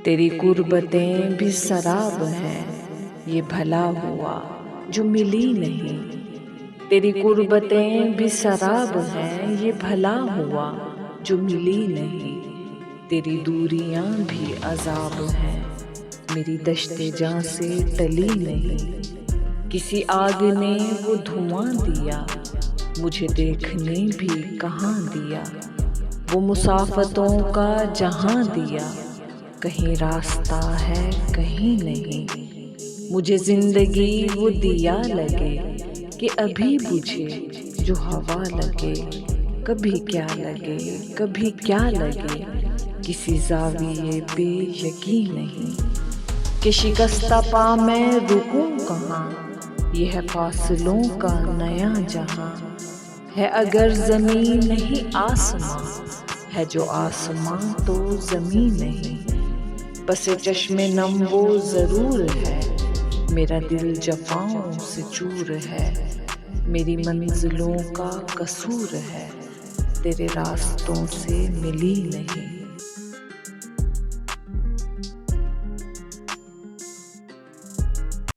तेरी कुर्बतें भी शराब हैं, ये भला हुआ जो मिली नहीं। तेरी कुर्बतें भी शराब हैं, ये भला हुआ जो मिली नहीं। तेरी दूरियां भी अजाब हैं, मेरी दश्ते जां से टली नहीं। किसी आग ने वो धुआं दिया, मुझे देखने भी कहाँ दिया। वो मुसाफतों का जहां दिया, कहीं रास्ता है कहीं नहीं। मुझे जिंदगी वो दिया लगे कि अभी बुझे जो हवा लगे। कभी क्या लगे कभी क्या लगे, किसी ज़ाविये पे यकीन नहीं। कि शिकस्ता पा मैं रुकूं कहाँ, ये है फासलों का नया जहां। है अगर ज़मीन नहीं आसमां, है जो आसमां तो ज़मीन नहीं। बसे चश्मे नम वो ज़रूर है, मेरा दिल जफ़ाओं से चूर है। मेरी मंजिलों का कसूर है, तेरे रास्तों से मिली नहीं।